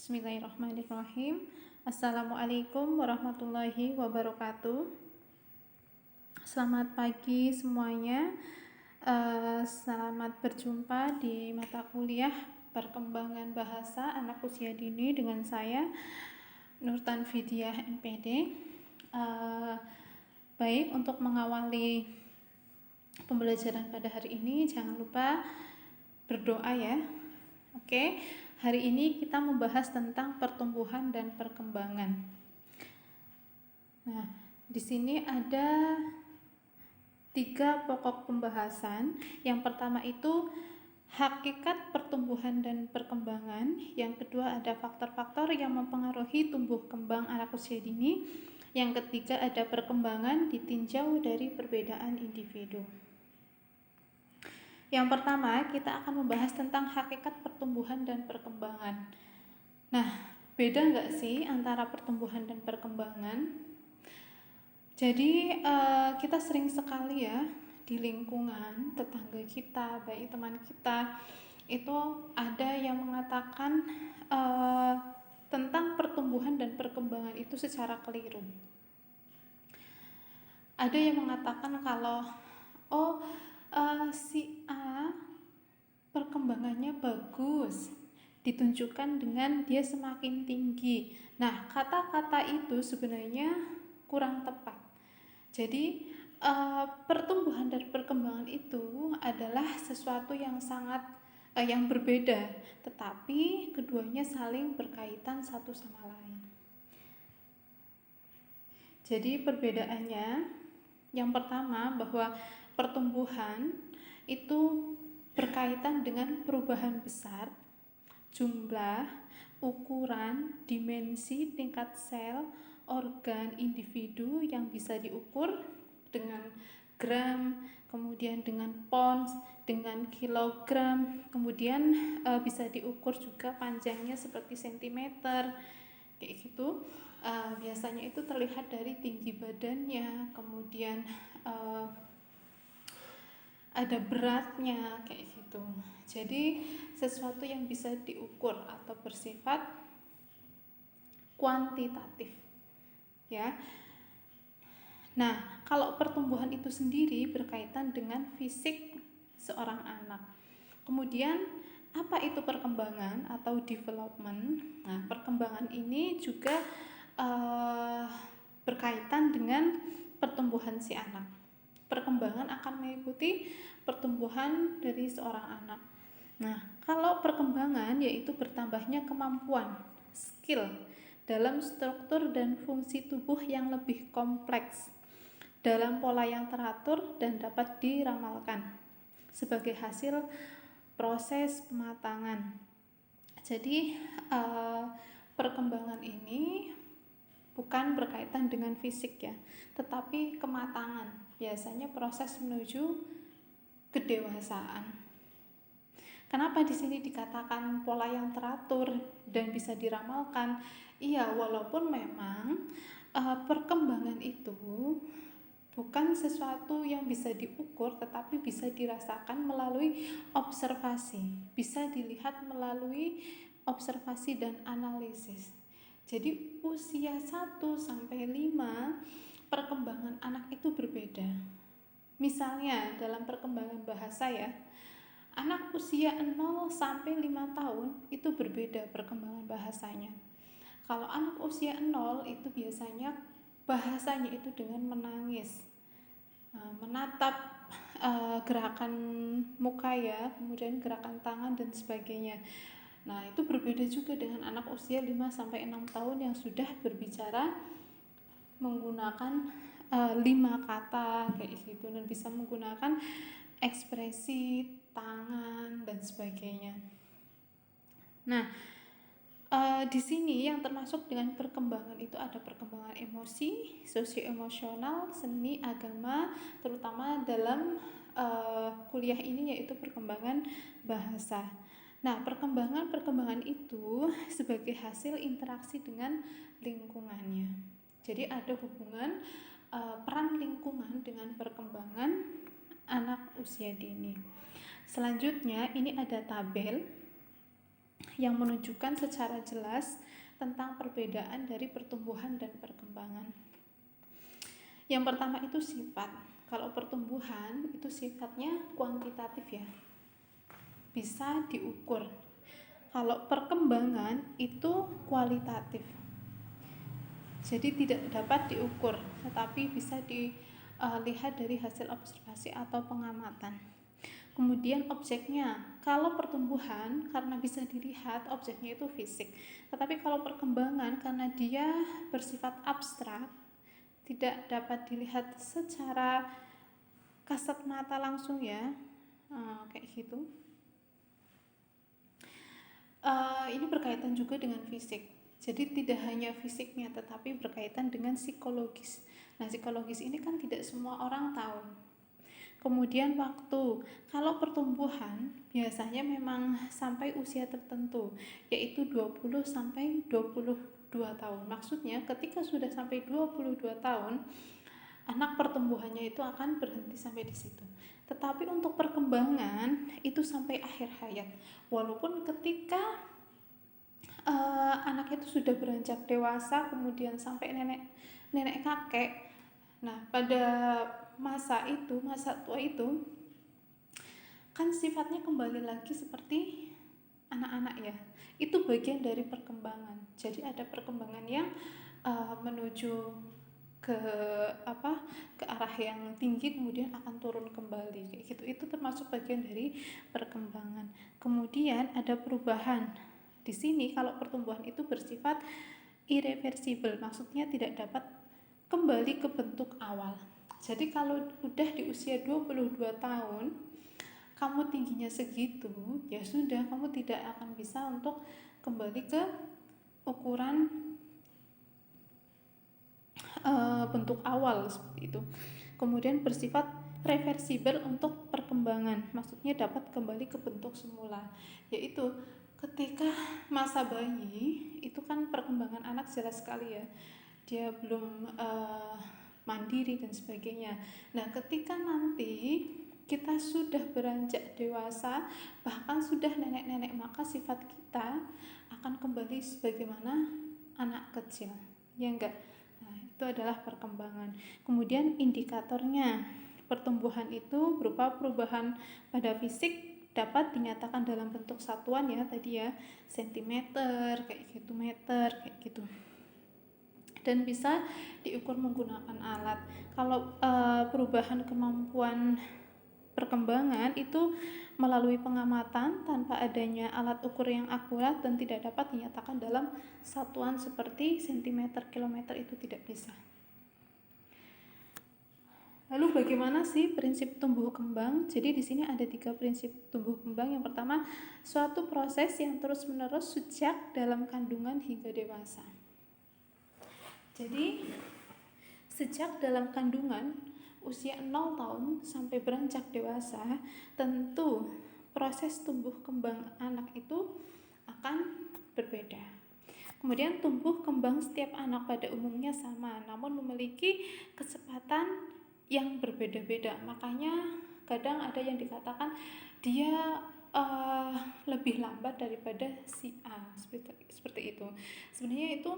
Bismillahirrahmanirrahim. Assalamualaikum warahmatullahi wabarakatuh. Selamat pagi semuanya. Selamat berjumpa di mata kuliah Perkembangan Bahasa Anak Usia Dini dengan saya Nurtan Fidiah MPD. Baik, untuk mengawali pembelajaran pada hari ini jangan lupa berdoa ya. Oke, hari ini kita membahas tentang pertumbuhan dan perkembangan. Nah, di sini ada 3 pokok pembahasan. Yang pertama itu hakikat pertumbuhan dan perkembangan. Yang kedua ada faktor-faktor yang mempengaruhi tumbuh kembang anak usia dini. Yang ketiga ada perkembangan ditinjau dari perbedaan individu. Yang pertama, kita akan membahas tentang hakikat pertumbuhan dan perkembangan. Nah, beda nggak sih antara pertumbuhan dan perkembangan? Jadi, kita sering sekali ya di lingkungan tetangga kita, baik teman kita, itu ada yang mengatakan tentang pertumbuhan dan perkembangan itu secara keliru. Ada yang mengatakan kalau si A perkembangannya bagus, ditunjukkan dengan dia semakin tinggi. Nah, kata-kata itu sebenarnya kurang tepat. Jadi pertumbuhan dan perkembangan itu adalah sesuatu yang sangat yang berbeda, tetapi keduanya saling berkaitan satu sama lain. Jadi perbedaannya, yang pertama bahwa pertumbuhan itu berkaitan dengan perubahan besar, jumlah, ukuran, dimensi, tingkat sel, organ, individu yang bisa diukur dengan gram, kemudian dengan pounds, dengan kilogram, kemudian bisa diukur juga panjangnya seperti sentimeter, kayak gitu. Biasanya itu terlihat dari tinggi badannya, kemudian ada beratnya, kayak gitu. Jadi sesuatu yang bisa diukur atau bersifat kuantitatif ya. Nah, kalau pertumbuhan itu sendiri berkaitan dengan fisik seorang anak. Kemudian apa itu perkembangan atau development? Nah, perkembangan ini juga berkaitan dengan pertumbuhan si anak. Perkembangan akan mengikuti pertumbuhan dari seorang anak. Nah, kalau perkembangan yaitu bertambahnya kemampuan, skill dalam struktur dan fungsi tubuh yang lebih kompleks dalam pola yang teratur dan dapat diramalkan sebagai hasil proses pematangan. Jadi perkembangan ini bukan berkaitan dengan fisik ya, tetapi kematangan. Biasanya proses menuju kedewasaan. Kenapa di sini dikatakan pola yang teratur dan bisa diramalkan? Iya, walaupun memang perkembangan itu bukan sesuatu yang bisa diukur, tetapi bisa dirasakan melalui observasi, bisa dilihat melalui observasi dan analisis. Jadi usia 1 sampai 5 perkembangan anak itu berbeda. Misalnya dalam perkembangan bahasa ya, anak usia 0 sampai 5 tahun itu berbeda perkembangan bahasanya. Kalau anak usia 0 itu biasanya bahasanya itu dengan menangis, menatap gerakan muka ya, kemudian gerakan tangan dan sebagainya. Nah, itu berbeda juga dengan anak usia 5 sampai 6 tahun yang sudah berbicara menggunakan 5 kata kayak gitu dan bisa menggunakan ekspresi tangan dan sebagainya. Nah, di sini yang termasuk dengan perkembangan itu ada perkembangan emosi, sosio-emosional, seni, agama, terutama dalam kuliah ini yaitu perkembangan bahasa. Nah, perkembangan itu sebagai hasil interaksi dengan lingkungannya. Jadi ada hubungan peran lingkungan dengan perkembangan anak usia dini. Selanjutnya ini ada tabel yang menunjukkan secara jelas tentang perbedaan dari pertumbuhan dan perkembangan. Yang pertama itu sifat. Kalau pertumbuhan itu sifatnya kuantitatif ya, bisa diukur. Kalau perkembangan itu kualitatif, jadi tidak dapat diukur, tetapi bisa dilihat dari hasil observasi atau pengamatan. Kemudian objeknya, kalau pertumbuhan karena bisa dilihat objeknya itu fisik, tetapi kalau perkembangan karena dia bersifat abstrak, tidak dapat dilihat secara kasat mata langsung ya, kayak gitu. Ini berkaitan juga dengan fisik. Jadi tidak hanya fisiknya, tetapi berkaitan dengan psikologis. Nah, psikologis ini kan tidak semua orang tahu. Kemudian waktu, kalau pertumbuhan biasanya memang sampai usia tertentu, yaitu 20 sampai 22 tahun. Maksudnya ketika sudah sampai 22 tahun, anak pertumbuhannya itu akan berhenti sampai di situ. Tetapi untuk perkembangan itu sampai akhir hayat. Walaupun ketika anak itu sudah beranjak dewasa, kemudian sampai nenek kakek. Nah, pada masa tua itu kan sifatnya kembali lagi seperti anak-anak ya. Itu bagian dari perkembangan. Jadi ada perkembangan yang menuju ke arah yang tinggi, kemudian akan turun kembali kayak gitu. Itu termasuk bagian dari perkembangan. Kemudian ada perubahan. Di sini kalau pertumbuhan itu bersifat irreversibel, maksudnya tidak dapat kembali ke bentuk awal. Jadi kalau udah di usia 22 tahun kamu tingginya segitu, ya sudah, kamu tidak akan bisa untuk kembali ke ukuran bentuk awal seperti itu. Kemudian bersifat reversibel untuk perkembangan, maksudnya dapat kembali ke bentuk semula, yaitu ketika masa bayi itu kan perkembangan anak jelas sekali ya, dia belum mandiri dan sebagainya. Nah, ketika nanti kita sudah beranjak dewasa, bahkan sudah nenek-nenek, maka sifat kita akan kembali sebagaimana anak kecil, ya enggak? Nah, itu adalah perkembangan. Kemudian indikatornya, pertumbuhan itu berupa perubahan pada fisik, dapat dinyatakan dalam bentuk satuan ya tadi ya, sentimeter kayak gitu, meter kayak gitu, dan bisa diukur menggunakan alat. Kalau perubahan kemampuan perkembangan itu melalui pengamatan tanpa adanya alat ukur yang akurat dan tidak dapat dinyatakan dalam satuan seperti sentimeter, kilometer, itu tidak bisa. Lalu bagaimana sih prinsip tumbuh kembang? Jadi di sini ada 3 prinsip tumbuh kembang. Yang pertama, suatu proses yang terus-menerus sejak dalam kandungan hingga dewasa. Jadi sejak dalam kandungan usia 0 tahun sampai beranjak dewasa, tentu proses tumbuh kembang anak itu akan berbeda. Kemudian tumbuh kembang setiap anak pada umumnya sama, namun memiliki kecepatan yang berbeda-beda. Makanya kadang ada yang dikatakan dia lebih lambat daripada si A, seperti itu. Sebenarnya itu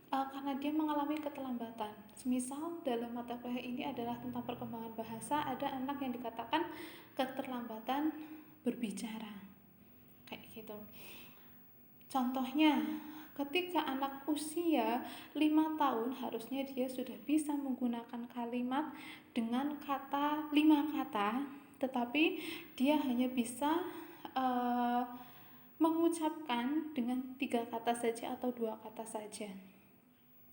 karena dia mengalami keterlambatan. Semisal dalam mata kuliah ini adalah tentang perkembangan bahasa, ada anak yang dikatakan keterlambatan berbicara, kayak gitu. Contohnya, ketika anak usia 5 tahun harusnya dia sudah bisa menggunakan kalimat dengan 5 kata, tetapi dia hanya bisa mengucapkan dengan 3 kata saja atau 2 kata saja.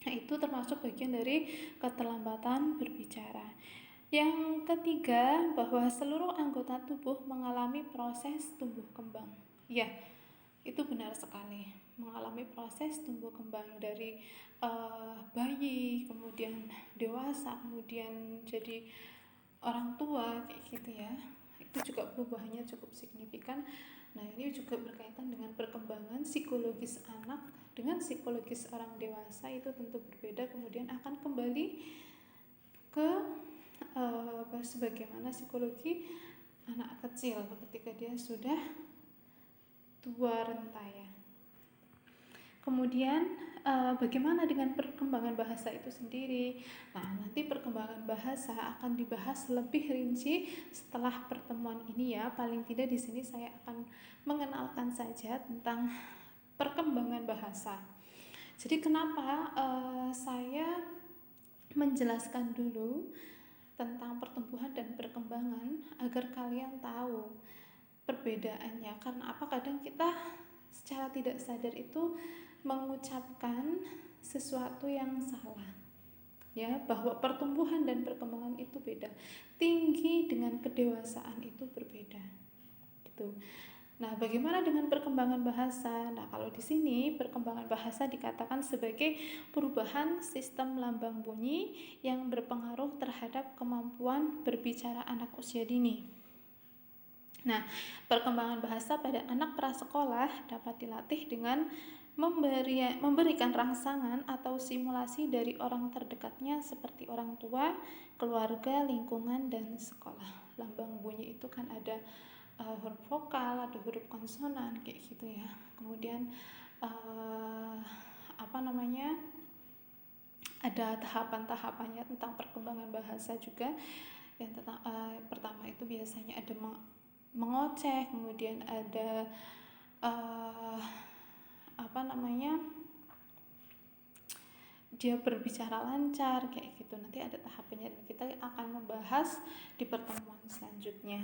Nah, itu termasuk bagian dari keterlambatan berbicara. Yang ketiga, bahwa seluruh anggota tubuh mengalami proses tumbuh kembang. Ya, itu benar sekali, mengalami proses tumbuh kembang dari bayi, kemudian dewasa, kemudian jadi orang tua kayak gitu ya. Itu juga perubahannya cukup signifikan. Nah, ini juga berkaitan dengan perkembangan psikologis anak dengan psikologis orang dewasa, itu tentu berbeda. Kemudian akan kembali ke sebagaimana psikologi anak kecil ketika dia sudah tua renta ya. Kemudian bagaimana dengan perkembangan bahasa itu sendiri? Nah, nanti perkembangan bahasa akan dibahas lebih rinci setelah pertemuan ini ya. Paling tidak di sini saya akan mengenalkan saja tentang perkembangan bahasa. Jadi kenapa saya menjelaskan dulu tentang pertumbuhan dan perkembangan agar kalian tahu perbedaannya. Karena apa? Kadang kita secara tidak sadar itu mengucapkan sesuatu yang salah, ya, bahwa pertumbuhan dan perkembangan itu beda. Tinggi dengan kedewasaan itu berbeda, gitu. Nah, bagaimana dengan perkembangan bahasa? Nah, kalau di sini perkembangan bahasa dikatakan sebagai perubahan sistem lambang bunyi yang berpengaruh terhadap kemampuan berbicara anak usia dini. Nah, perkembangan bahasa pada anak prasekolah dapat dilatih dengan memberikan rangsangan atau simulasi dari orang terdekatnya seperti orang tua, keluarga, lingkungan, dan sekolah. Lambang bunyi itu kan ada huruf vokal, ada huruf konsonan kayak gitu ya. Kemudian ada tahapan-tahapannya tentang perkembangan bahasa juga. Yang pertama itu biasanya ada mengoceh, kemudian ada dia berbicara lancar kayak gitu. Nanti ada tahapannya dan kita akan membahas di pertemuan selanjutnya.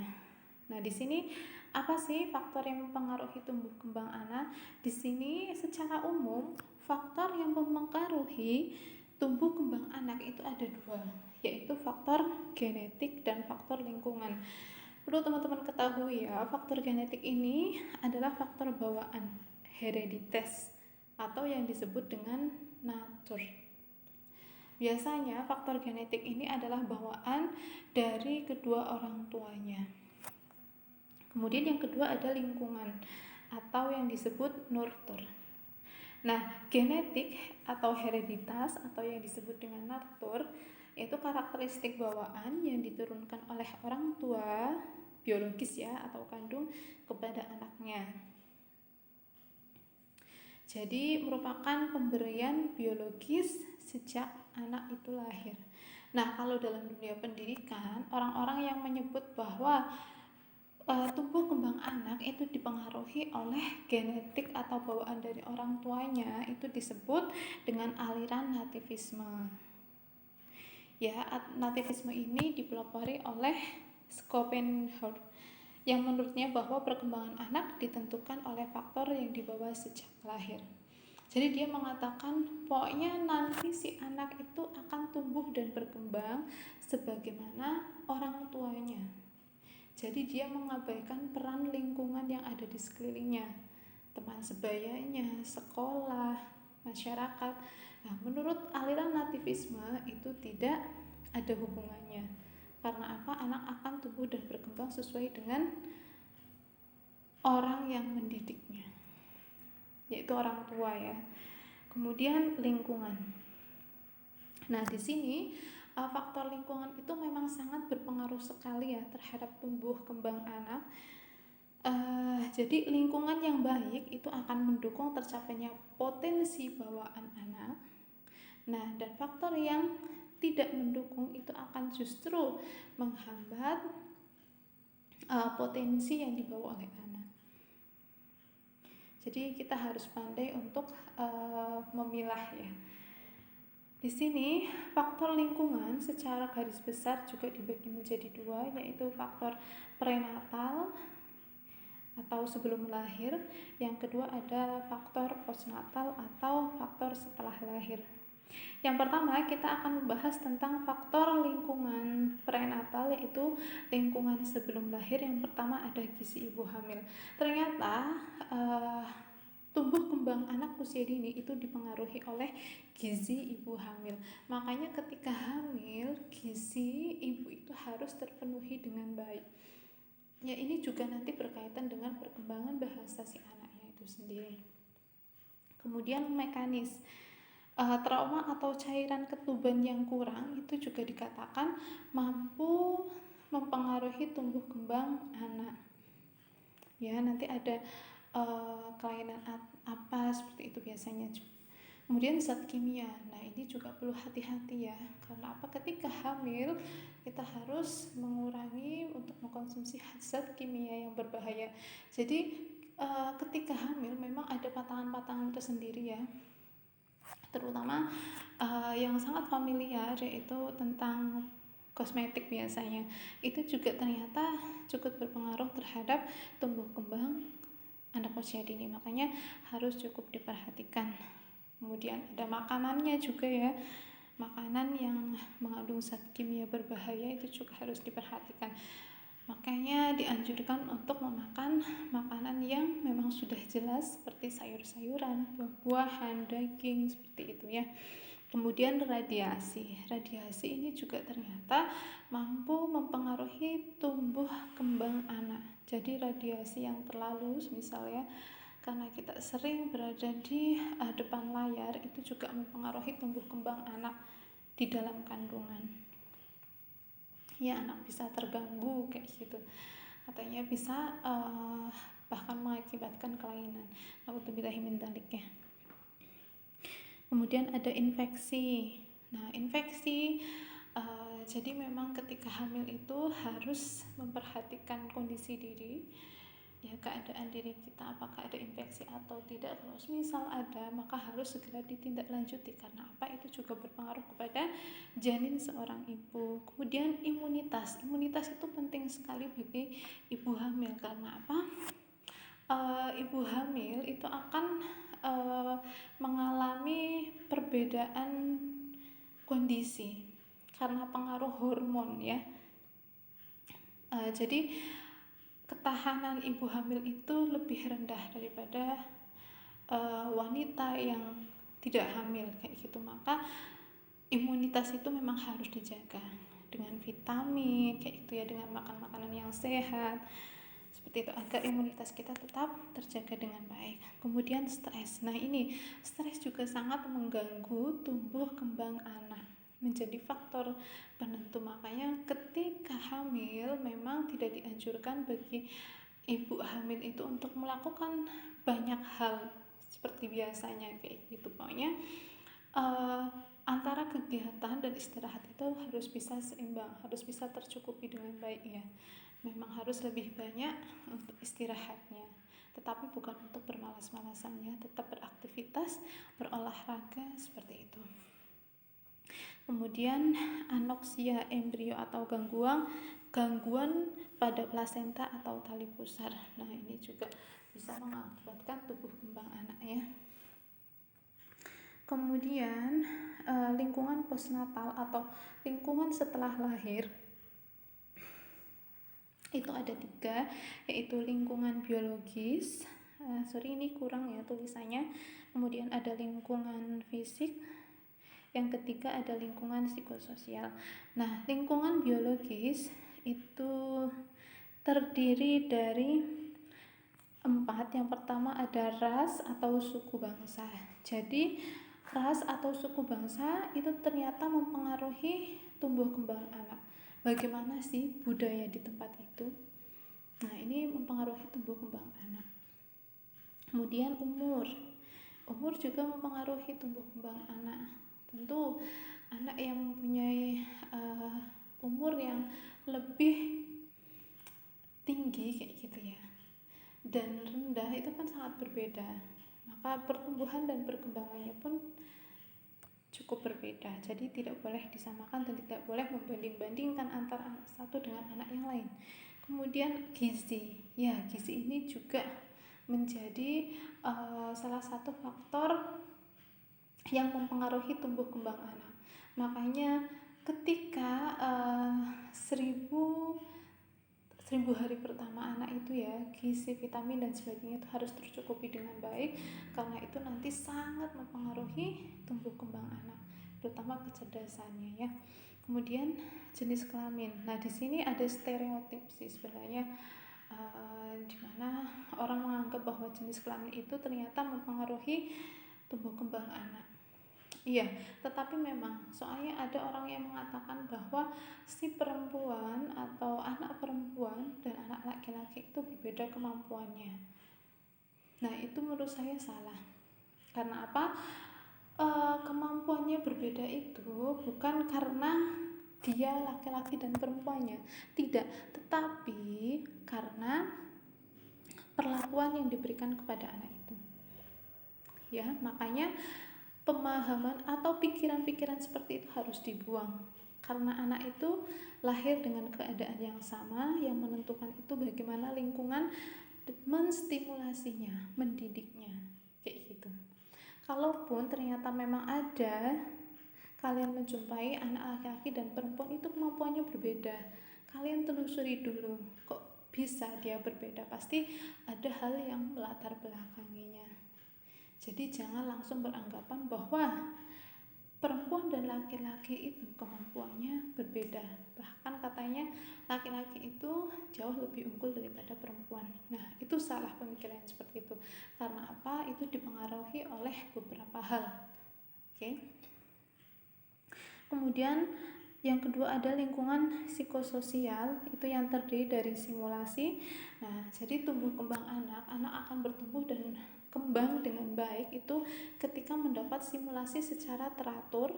Nah, di sini apa sih faktor yang mempengaruhi tumbuh kembang anak? Di sini secara umum faktor yang mempengaruhi tumbuh kembang anak itu ada dua, yaitu faktor genetik dan faktor lingkungan. Perlu teman-teman ketahui ya, faktor genetik ini adalah faktor bawaan, hereditas, atau yang disebut dengan natur. Biasanya faktor genetik ini adalah bawaan dari kedua orang tuanya. Kemudian yang kedua ada lingkungan atau yang disebut nurture. Nah, genetik atau hereditas atau yang disebut dengan nurture itu karakteristik bawaan yang diturunkan oleh orang tua biologis ya atau kandung kepada anaknya. Jadi merupakan pemberian biologis sejak anak itu lahir. Nah, kalau dalam dunia pendidikan, orang-orang yang menyebut bahwa tumbuh kembang anak itu dipengaruhi oleh genetik atau bawaan dari orang tuanya itu disebut dengan aliran nativisme. Ya, nativisme ini dipelopori oleh Schopenhauer yang menurutnya bahwa perkembangan anak ditentukan oleh faktor yang dibawa sejak lahir. Jadi dia mengatakan pokoknya nanti si anak itu akan tumbuh dan berkembang sebagaimana orang tuanya. Jadi dia mengabaikan peran lingkungan yang ada di sekelilingnya, teman sebayanya, sekolah, masyarakat. Nah, menurut aliran nativisme itu tidak ada hubungannya. Karena apa? Anak akan tumbuh dan berkembang sesuai dengan orang yang mendidiknya, yaitu orang tua ya. Kemudian lingkungan. Nah, di sini faktor lingkungan itu memang sangat berpengaruh sekali ya terhadap tumbuh kembang anak. Jadi lingkungan yang baik itu akan mendukung tercapainya potensi bawaan anak. Nah, dan faktor yang tidak mendukung itu akan justru menghambat potensi yang dibawa oleh anak. Jadi kita harus pandai untuk memilah ya. Di sini faktor lingkungan secara garis besar juga dibagi menjadi dua, yaitu faktor prenatal atau sebelum lahir. Yang kedua ada faktor postnatal atau faktor setelah lahir. Yang pertama kita akan membahas tentang faktor lingkungan prenatal, yaitu lingkungan sebelum lahir. Yang pertama ada gizi ibu hamil. Ternyata tumbuh kembang anak usia dini itu dipengaruhi oleh gizi ibu hamil. Makanya ketika hamil, gizi ibu itu harus terpenuhi dengan baik. Ya, ini juga nanti berkaitan dengan perkembangan bahasa si anaknya itu sendiri. Kemudian mekanis trauma atau cairan ketuban yang kurang itu juga dikatakan mampu mempengaruhi tumbuh kembang anak. Ya, nanti ada kelainan apa seperti itu biasanya. Kemudian zat kimia, nah ini juga perlu hati-hati ya, karena apa, ketika hamil kita harus mengurangi untuk mengkonsumsi zat kimia yang berbahaya. Jadi ketika hamil memang ada pantangan-pantangan tersendiri ya, terutama yang sangat familiar yaitu tentang kosmetik biasanya, itu juga ternyata cukup berpengaruh terhadap tumbuh kembang anak usia dini, makanya harus cukup diperhatikan. Kemudian ada makanannya juga ya, makanan yang mengandung zat kimia berbahaya itu juga harus diperhatikan. Makanya dianjurkan untuk memakan makanan yang memang sudah jelas seperti sayur-sayuran, buah-buahan, daging, seperti itu ya. Kemudian radiasi ini juga ternyata mampu mempengaruhi tumbuh kembang anak. Jadi radiasi yang terlalu, misalnya karena kita sering berada di depan layar, itu juga mempengaruhi tumbuh kembang anak di dalam kandungan ya, anak bisa terganggu kayak gitu, katanya bisa bahkan mengakibatkan kelainan. Nauzubillahi min dzalik ya. Kemudian ada infeksi. Nah infeksi jadi memang ketika hamil itu harus memperhatikan kondisi diri ya, keadaan diri kita, apakah ada infeksi atau tidak. Kalau misal ada, maka harus segera ditindaklanjuti, karena apa, itu juga berpengaruh kepada janin seorang ibu. Kemudian imunitas itu penting sekali bagi ibu hamil, karena apa, ibu hamil itu akan mengalami perbedaan kondisi karena pengaruh hormon ya. Jadi ketahanan ibu hamil itu lebih rendah daripada wanita yang tidak hamil kayak gitu. Maka imunitas itu memang harus dijaga dengan vitamin kayak gitu ya, dengan makan makanan yang sehat seperti itu, agar imunitas kita tetap terjaga dengan baik. Kemudian stres. Nah ini stres juga sangat mengganggu tumbuh kembang anak, menjadi faktor penentu. Makanya ketika hamil memang tidak dianjurkan bagi ibu hamil itu untuk melakukan banyak hal seperti biasanya kayak gitu. Pokoknya antara kegiatan dan istirahat itu harus bisa seimbang, harus bisa tercukupi dengan baik ya. Memang harus lebih banyak untuk istirahatnya, tetapi bukan untuk bermalas-malasannya, tetap beraktivitas, berolahraga seperti itu. Kemudian anoksia embrio atau gangguan pada plasenta atau tali pusar. Nah ini juga bisa mengakibatkan tumbuh kembang anak ya. Kemudian lingkungan postnatal atau lingkungan setelah lahir itu ada 3, yaitu lingkungan biologis, ini kurang ya tulisannya, kemudian ada lingkungan fisik, yang ketiga ada lingkungan psikososial. Nah lingkungan biologis itu terdiri dari 4. Yang pertama ada ras atau suku bangsa. Jadi ras atau suku bangsa itu ternyata mempengaruhi tumbuh kembang anak. Bagaimana sih budaya di tempat itu? Nah ini mempengaruhi tumbuh kembang anak. Kemudian umur juga mempengaruhi tumbuh kembang anak. Tentu anak yang mempunyai umur yang lebih tinggi kayak gitu ya, dan rendah itu kan sangat berbeda, maka pertumbuhan dan perkembangannya pun cukup berbeda. Jadi tidak boleh disamakan dan tidak boleh membanding-bandingkan antara anak satu dengan anak yang lain. Kemudian gizi ini juga menjadi salah satu faktor yang mempengaruhi tumbuh kembang anak. Makanya ketika 1000 hari pertama anak itu ya, gizi, vitamin dan sebagainya itu harus tercukupi dengan baik, karena itu nanti sangat mempengaruhi tumbuh kembang anak, terutama kecerdasannya ya. Kemudian jenis kelamin. Nah di sini ada stereotip sih sebenarnya, di mana orang menganggap bahwa jenis kelamin itu ternyata mempengaruhi tumbuh kembang anak. Iya, tetapi memang soalnya ada orang yang mengatakan bahwa si perempuan atau anak perempuan dan anak laki-laki itu berbeda kemampuannya. Nah, itu menurut saya salah. Karena apa? Kemampuannya berbeda itu bukan karena dia laki-laki dan perempuannya, tidak, tetapi karena perlakuan yang diberikan kepada anak itu. Ya, makanya pemahaman atau pikiran-pikiran seperti itu harus dibuang. Karena anak itu lahir dengan keadaan yang sama, yang menentukan itu bagaimana lingkungan menstimulasinya, mendidiknya, kayak gitu. Kalaupun ternyata memang ada kalian menjumpai anak laki-laki dan perempuan itu kemampuannya berbeda, kalian telusuri dulu, kok bisa dia berbeda, pasti ada hal yang melatar belakanginya. Jadi jangan langsung beranggapan bahwa perempuan dan laki-laki itu kemampuannya berbeda. Bahkan katanya laki-laki itu jauh lebih unggul daripada perempuan. Nah, itu salah pemikiran seperti itu. Karena apa? Itu dipengaruhi oleh beberapa hal. Oke. Kemudian yang kedua ada lingkungan psikososial, itu yang terdiri dari simulasi. Nah, jadi tumbuh kembang anak akan bertumbuh dan kembang dengan baik itu ketika mendapat simulasi secara teratur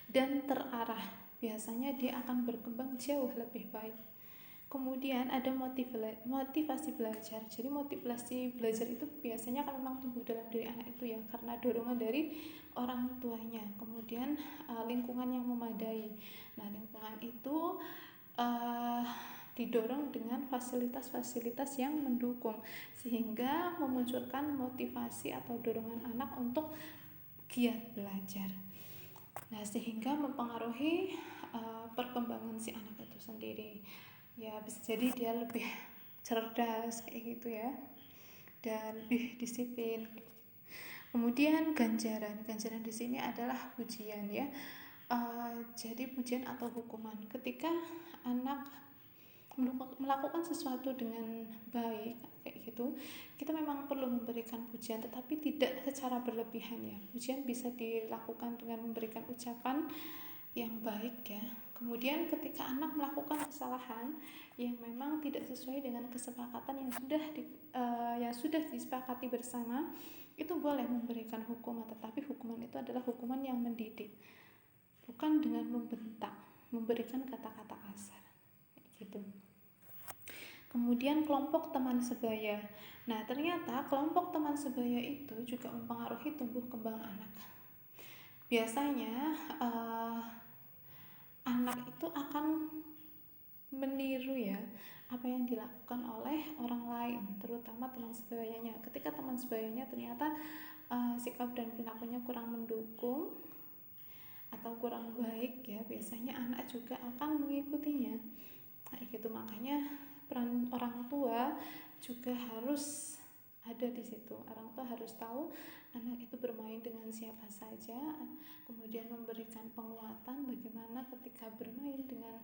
dan terarah. Biasanya dia akan berkembang jauh lebih baik. Kemudian ada motivasi belajar. Jadi motivasi belajar itu biasanya kan memang tumbuh dalam diri anak itu ya, karena dorongan dari orang tuanya. Kemudian lingkungan yang memadai. Nah, lingkungan itu didorong dengan fasilitas-fasilitas yang mendukung, sehingga memunculkan motivasi atau dorongan anak untuk giat belajar. Nah, sehingga mempengaruhi perkembangan si anak itu sendiri. Ya, bisa jadi dia lebih cerdas kayak gitu ya, dan lebih disiplin. Kemudian ganjaran di sini adalah pujian ya. Jadi pujian atau hukuman ketika anak melakukan sesuatu dengan baik kayak gitu, kita memang perlu memberikan pujian, tetapi tidak secara berlebihan ya. Pujian bisa dilakukan dengan memberikan ucapan yang baik ya. Kemudian ketika anak melakukan kesalahan yang memang tidak sesuai dengan kesepakatan yang sudah disepakati bersama, itu boleh memberikan hukuman, tetapi hukuman itu adalah hukuman yang mendidik, bukan dengan membentak, memberikan kata-kata kasar gitu. Kemudian kelompok teman sebaya. Nah, ternyata kelompok teman sebaya itu juga mempengaruhi tumbuh kembang anak. Biasanya anak itu akan meniru ya apa yang dilakukan oleh orang lain, terutama teman sebayanya. Ketika teman sebayanya ternyata sikap dan perilakunya kurang mendukung atau kurang baik ya, biasanya anak juga akan mengikutinya. Nah, gitu. Makanya peran orang tua juga harus ada di situ. Orang tua harus tahu anak itu bermain dengan siapa saja, kemudian memberikan penguatan bagaimana ketika bermain dengan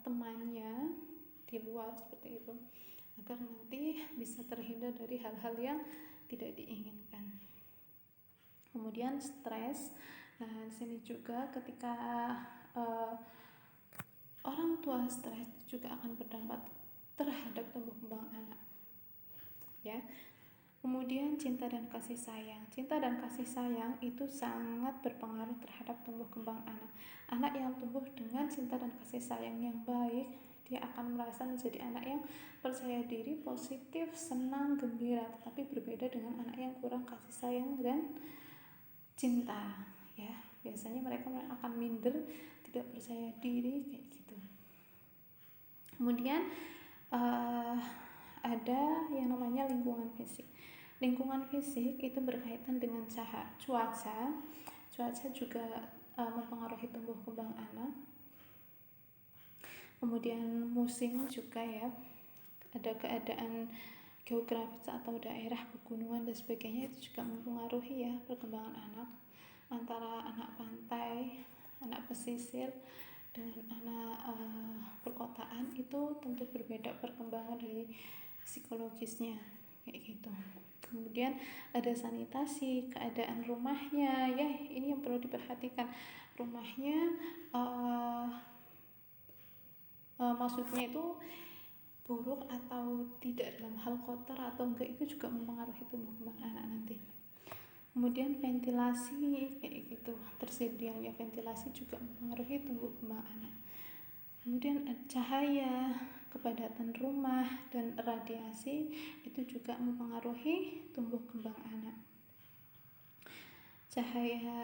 temannya di luar seperti itu, agar nanti bisa terhindar dari hal-hal yang tidak diinginkan. Kemudian stres. Nah, di sini juga ketika orang tua stres juga akan berdampak terhadap tumbuh kembang anak. Ya. Kemudian cinta dan kasih sayang. Cinta dan kasih sayang itu sangat berpengaruh terhadap tumbuh kembang anak. Anak yang tumbuh dengan cinta dan kasih sayang yang baik, dia akan merasa menjadi anak yang percaya diri, positif, senang, gembira. Tetapi berbeda dengan anak yang kurang kasih sayang dan cinta. Ya, biasanya mereka akan minder, tidak percaya diri kayak gitu. Kemudian ada yang namanya lingkungan fisik. Lingkungan fisik itu berkaitan dengan cuaca. Cuaca juga mempengaruhi tumbuh kembang anak. Kemudian musim juga ya. Ada keadaan geografis atau daerah pegunungan dan sebagainya, itu juga mempengaruhi ya perkembangan anak. Antara anak pantai, anak pesisir dengan anak perkotaan itu tentu berbeda perkembangan dari psikologisnya kayak gitu. Kemudian ada sanitasi, keadaan rumahnya ya, ini yang perlu diperhatikan. Rumahnya maksudnya itu buruk atau tidak dalam hal kotor atau enggak itu juga mempengaruhi tumbuh kembang anak nanti. Kemudian ventilasi kayak gitu, tersedianya ventilasi juga mempengaruhi tumbuh kembang anak. Kemudian cahaya, kepadatan rumah, dan radiasi itu juga mempengaruhi tumbuh kembang anak. Cahaya,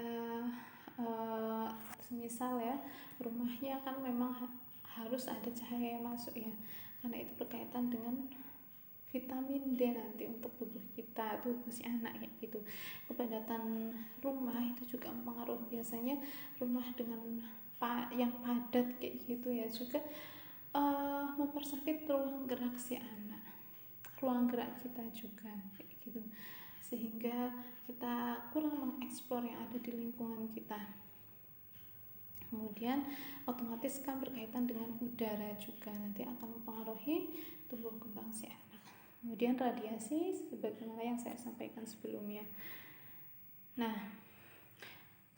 semisal ya, rumahnya kan memang harus ada cahaya yang masuk ya, karena itu berkaitan dengan vitamin D nanti untuk tubuh kita, tubuh si anak kayak gitu. Kepadatan rumah itu juga mempengaruhi, biasanya rumah dengan yang padat kayak gitu ya juga mempersempit ruang gerak si anak, ruang gerak kita juga kayak gitu, sehingga kita kurang mengeksplor yang ada di lingkungan kita. Kemudian otomatis kan berkaitan dengan udara juga, nanti akan mempengaruhi tumbuh kembang si anak. Kemudian radiasi sebagaimana yang saya sampaikan sebelumnya. Nah,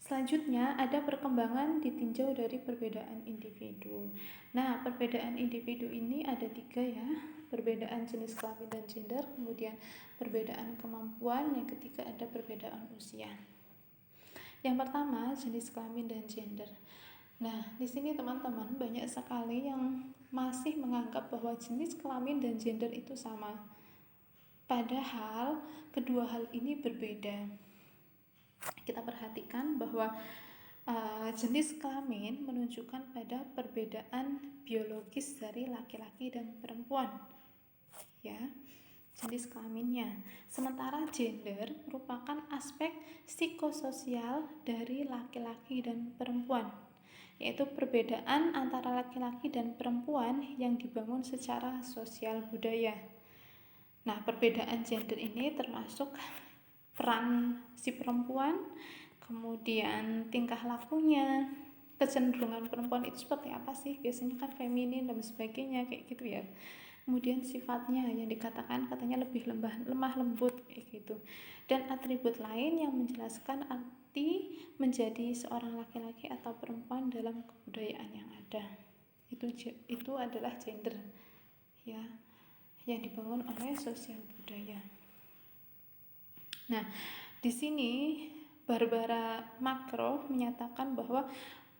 selanjutnya ada perkembangan ditinjau dari perbedaan individu. Nah, perbedaan individu ini ada 3 ya, perbedaan jenis kelamin dan gender, kemudian perbedaan kemampuan, yang ketiga ada perbedaan usia. Yang pertama, jenis kelamin dan gender. Nah, di sini teman-teman banyak sekali yang masih menganggap bahwa jenis kelamin dan gender itu sama. Padahal kedua hal ini berbeda. Kita perhatikan bahwa jenis kelamin menunjukkan pada perbedaan biologis dari laki-laki dan perempuan. Ya, jenis kelaminnya. Sementara gender merupakan aspek psikososial dari laki-laki dan perempuan, yaitu perbedaan antara laki-laki dan perempuan yang dibangun secara sosial budaya. Nah, perbedaan gender ini termasuk peran si perempuan, kemudian tingkah lakunya, kecenderungan perempuan itu seperti apa sih, biasanya kan feminin dan sebagainya kayak gitu ya. Kemudian sifatnya yang dikatakan katanya lebih lemah lembut kayak gitu, dan atribut lain yang menjelaskan arti menjadi seorang laki-laki atau perempuan dalam kebudayaan yang ada. Itu adalah gender ya, yang dibangun oleh sosial budaya. Nah, di sini Barbara Makro menyatakan bahwa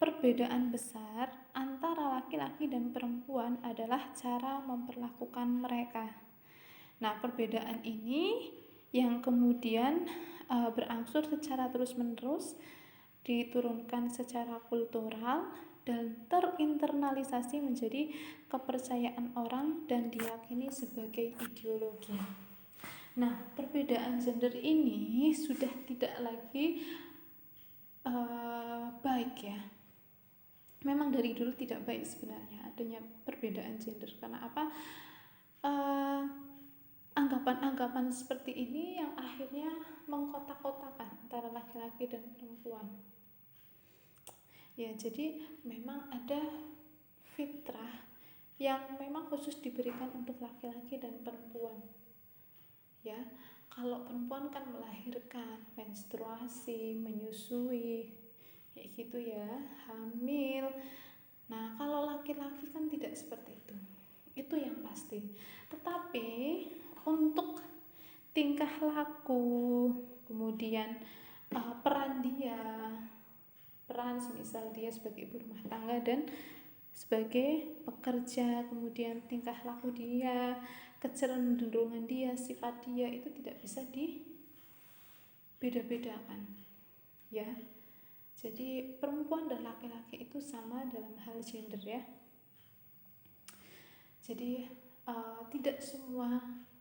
perbedaan besar antara laki-laki dan perempuan adalah cara memperlakukan mereka. Nah, perbedaan ini yang kemudian berangsur secara terus-menerus, diturunkan secara kultural dan terinternalisasi menjadi kepercayaan orang dan diyakini sebagai ideologi. Nah, perbedaan gender ini sudah tidak lagi baik ya. Memang dari dulu tidak baik sebenarnya adanya perbedaan gender. Karena apa? Anggapan-anggapan seperti ini yang akhirnya mengkotak-kotakan antara laki-laki dan perempuan. Ya, jadi memang ada fitrah yang memang khusus diberikan untuk laki-laki dan perempuan. Ya, kalau perempuan kan melahirkan, menstruasi, menyusui, kayak gitu ya, hamil. Nah, kalau laki-laki kan tidak seperti itu yang pasti. Tetapi untuk tingkah laku, kemudian peran semisal dia sebagai ibu rumah tangga dan sebagai pekerja, kemudian tingkah laku dia, kecenderungan dia, sifat dia itu tidak bisa dibeda-bedakan ya. Jadi perempuan dan laki-laki itu sama dalam hal gender ya. Jadi tidak semua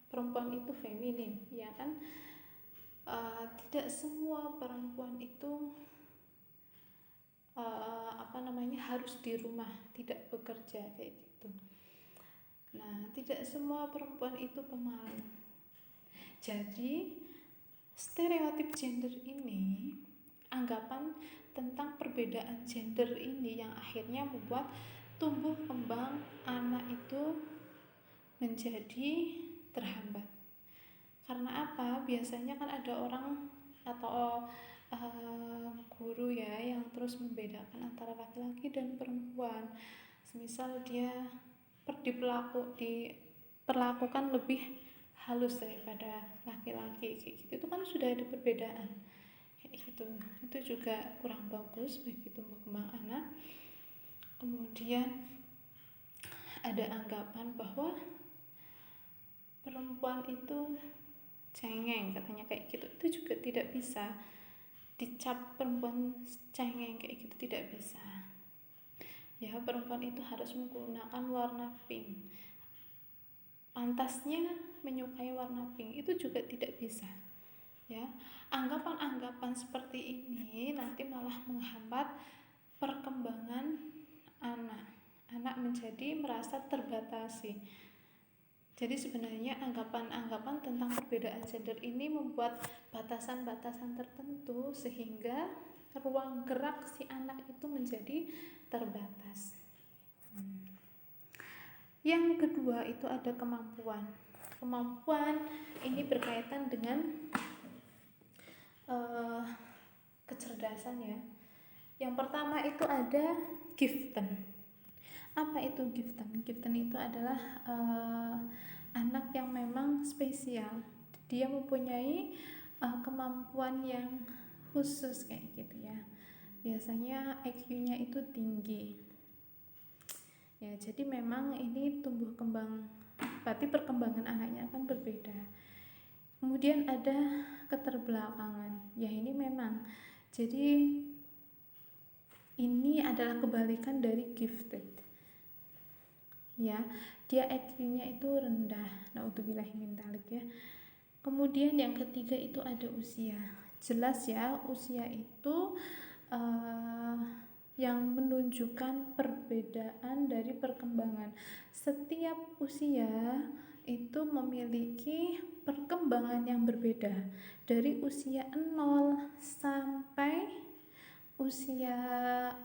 perempuan itu feminim ya kan, tidak semua perempuan itu harus di rumah tidak bekerja kayak gitu. Nah, tidak semua perempuan itu pemalu. Jadi stereotip gender ini, anggapan tentang perbedaan gender ini yang akhirnya membuat tumbuh kembang anak itu menjadi terhambat. Karena apa? Biasanya kan ada orang atau guru ya yang terus membedakan antara laki-laki dan perempuan. Semisal dia diperlakukan lebih halus daripada laki-laki kayak gitu, itu kan sudah ada perbedaan kayak gitu. Itu juga kurang bagus bagi tumbuh kembang anak. Kemudian ada anggapan bahwa perempuan itu cengeng, katanya kayak gitu. Itu juga tidak bisa dicap perempuan cengeng kayak gitu, tidak bisa ya. Perempuan itu harus menggunakan warna pink, pantasnya menyukai warna pink, itu juga tidak bisa ya. Anggapan-anggapan seperti ini nanti malah menghambat perkembangan anak menjadi merasa terbatasi. Jadi sebenarnya anggapan-anggapan tentang perbedaan gender ini membuat batasan-batasan tertentu sehingga ruang gerak si anak itu menjadi terbatas. Yang kedua itu ada kemampuan. Kemampuan ini berkaitan dengan kecerdasan ya. Yang pertama itu ada giften. Apa itu giften? Giften itu adalah anak yang memang spesial. Dia mempunyai kemampuan yang khusus kayak gitu ya. Biasanya IQ-nya itu tinggi. Ya, jadi memang ini tumbuh kembang, berarti perkembangan anaknya akan berbeda. Kemudian ada keterbelakangan. Ya, ini memang. Jadi ini adalah kebalikan dari gifted. Ya, dia IQ-nya itu rendah. Naudzubillahi min dzalik ya. Kemudian yang ketiga itu ada usia. Jelas ya, usia itu yang menunjukkan perbedaan dari perkembangan. Setiap usia itu memiliki perkembangan yang berbeda. Dari usia 0 sampai usia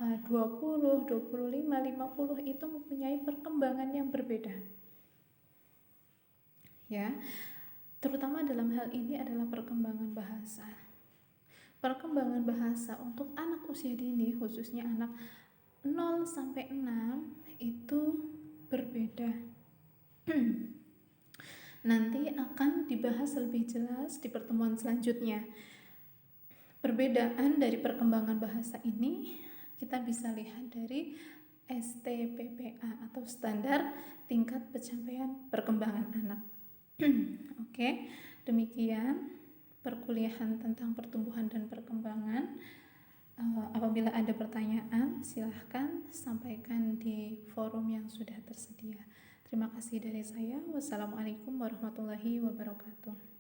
20, 25, 50 itu mempunyai perkembangan yang berbeda. Ya. Terutama dalam hal ini adalah perkembangan bahasa. Perkembangan bahasa untuk anak usia dini, khususnya anak 0 sampai 6 itu berbeda. Nanti akan dibahas lebih jelas di pertemuan selanjutnya. Perbedaan dari perkembangan bahasa ini kita bisa lihat dari STPPA atau standar tingkat pencapaian perkembangan anak. Oke, demikian perkuliahan tentang pertumbuhan dan perkembangan. Apabila ada pertanyaan, silahkan sampaikan di forum yang sudah tersedia. Terima kasih dari saya. Wassalamualaikum warahmatullahi wabarakatuh.